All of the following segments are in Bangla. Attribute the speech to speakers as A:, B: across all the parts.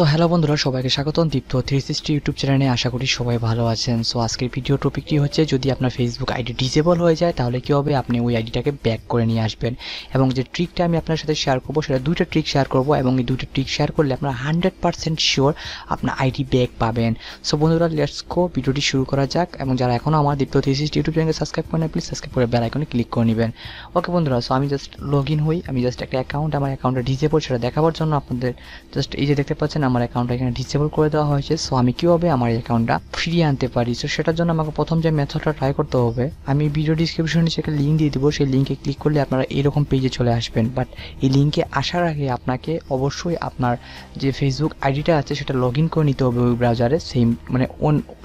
A: সো হ্যালো বন্ধুরা, সবাইকে স্বাগতম দীপ্ত 360 ইউটিউব চ্যানেলে। আশা করি সবাই ভালো আছেন। সো আজকের ভিডিও টপিকটি হচ্ছে, যদি আপনার ফেসবুক আইডি ডিসেবল হয়ে যায় তাহলে কী হবে, আপনি ওই আইডিটাকে ব্যাক করে নিয়ে আসবেন। এবং যে ট্রিকটা আমি আপনার সাথে শেয়ার করবো, সেটা দুইটা ট্রিক শেয়ার করবো, এবং এই দুইটা ট্রিক শেয়ার করলে আপনার 100% শিওর আপনার আইডি ব্যাক পাবেন। সো বন্ধুরা, লেটস গো, ভিডিওটি শুরু করা যাক। এবং যারা এখনও আমার দীপ্ত 360 ইউটিউব চ্যানেলকে সাবস্ক্রাইব করেন, প্লিজ সাবস্ক্রাইব করে বেল আইকনে ক্লিক করে নেবেন। ওকে বন্ধুরা, সো আমি জাস্ট লগ ইন হই। আমি জাস্ট একটা অ্যাকাউন্ট, আমার অ্যাকাউন্টটা ডিসেবল সেটা দেখাবার জন্য আপনাদের জাস্ট এই যে দেখতে পাচ্ছেন আমার অ্যাকাউন্টটা এখানে ডিসেবল করে দেওয়া হয়েছে। সো আমি কীভাবে আমার অ্যাকাউন্টটা ফিরিয়ে আনতে পারি, সো সেটার জন্য আমাকে প্রথম যে মেথডটা ট্রাই করতে হবে, আমি ভিডিও ডিসক্রিপশনে নিচে একটা লিঙ্ক দিয়ে দেবো। সেই লিঙ্কে ক্লিক করলে আপনারা এরকম পেজে চলে আসবেন। বাট এই লিঙ্কে আসার আগে আপনাকে অবশ্যই আপনার যে ফেসবুক আইডিটা আছে সেটা লগ ইন করে নিতে হবে ওই ব্রাউজারে,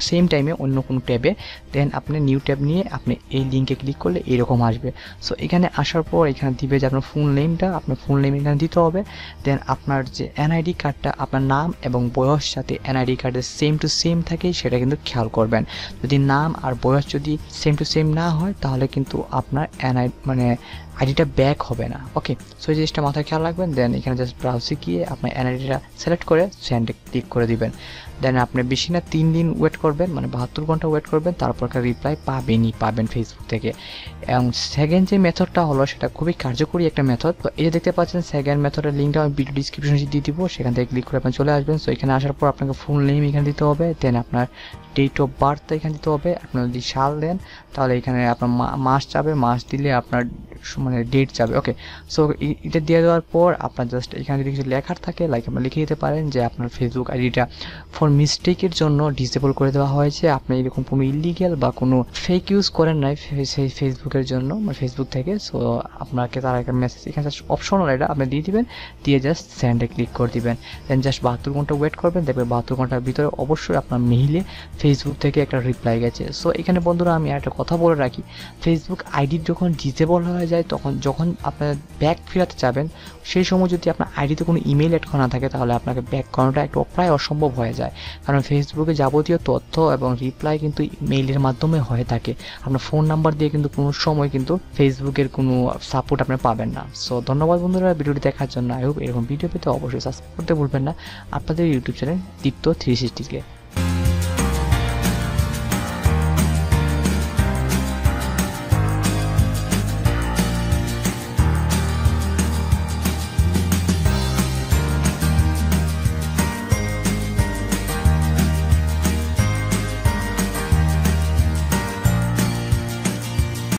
A: সেম টাইমে অন্য কোনো ট্যাবে। দেন আপনি নিউ ট্যাব নিয়ে আপনি এই লিঙ্কে ক্লিক করলে এরকম আসবে। সো এখানে আসার পর এখানে দিবে যে আপনার ফুল নেমটা, আপনার ফুল নেম এখানে দিতে হবে। দেন আপনার যে এনআইডি কার্ডটা, আপনার নাম এবং বয়স সাথে এনআইডি কার্ডের সেম টু সেম থাকে সেটা কিন্তু খেয়াল করবেন। যদি নাম আর বয়স যদি সেম টু সেম না হয় তাহলে কিন্তু আপনার আইডিটা ব্যাক হবে না। ওকে, সো এই জিনিসটা মাথায় খেয়াল রাখবেন। দেন এখানে জাস্ট ব্রাউজে গিয়ে আপনার এনআইডিটা সিলেক্ট করে সেন্ডে ক্লিক করে দিবেন। দেন আপনি বেশি না 3 দিন ওয়েট করবেন, মানে 72 ঘন্টা ওয়েট করবেন, তারপর একটা রিপ্লাই পাবেন ফেসবুক থেকে। এবং সেকেন্ড যে মেথডটা হলো সেটা খুবই কার্যকরী একটা মেথড। তো এই যে দেখতে পাচ্ছেন সেকেন্ড মেথডের লিঙ্কটা আমি ভিডিও ডিসক্রিপশনে দিয়ে দিব, সেখান থেকে ক্লিক করে আপনি চলে আসবেন। সো এখানে আসার পর আপনাকে ফুল নেম এখানে দিতে হবে। দেন আপনার ডেট অফ বার্থ এখানে দিতে হবে। আপনি যদি সাল দেন তাহলে এখানে আপনার মাস যাবে, মাস দিলে আপনার ডেট যাবে। ওকে, সো এটা দিয়ে দেওয়ার পর আপনার জাস্ট এখানে যদি কিছু লেখার থাকে, লাইক আপনি লিখে দিতে পারেন যে আপনার ফেসবুক আইডিটা ফর মিস্টেকের জন্য ডিসেবল করে দেওয়া হয়েছে। আপনি এরকম কোনো ইলিগ্যাল বা কোনো ফেক ইউজ করেন নাই সেই ফেসবুকের জন্য, ফেসবুক থেকে। সো আপনাকে তার একটা মেসেজ এখানে জাস্ট অপশনাল, এটা আপনি দিয়ে দিবেন, দিয়ে জাস্ট সেন্ডে ক্লিক করে দিবেন। দেন জাস্ট 72 ঘন্টা ওয়েট করবেন, দেখবেন 72 ঘন্টার ভিতরে অবশ্যই আপনার মেইলে ফেসবুক থেকে একটা রিপ্লাই গেছে। সো এখানে বন্ধুরা আমি একটা কথা বলে রাখি, ফেসবুক আইডি যখন ডিসেবল হয়ে যায় যখন আপনার ব্যাক ফেরাতে যাবেন, সেই সময় যদি আপনার আইডিতে কোনো ইমেল অ্যাড করা না থাকে তাহলে আপনাকে ব্যাক করানোটা একটু প্রায় অসম্ভব হয়ে যায়। কারণ ফেসবুকে যাবতীয় তথ্য এবং রিপ্লাই কিন্তু মেইলের মাধ্যমে হয়ে থাকে। আপনার ফোন নাম্বার দিয়ে কিন্তু কোনো সময় কিন্তু ফেসবুকের কোনো সাপোর্ট আপনি পাবেন না। সো ধন্যবাদ বন্ধুরা ভিডিওটি দেখার জন্য। আই হোপ এরকম ভিডিও পেতে অবশ্যই সাবস্ক্রাইব করতে ভুলবেন না আপনাদের ইউটিউব চ্যানেল দীপ্ত 360 কে।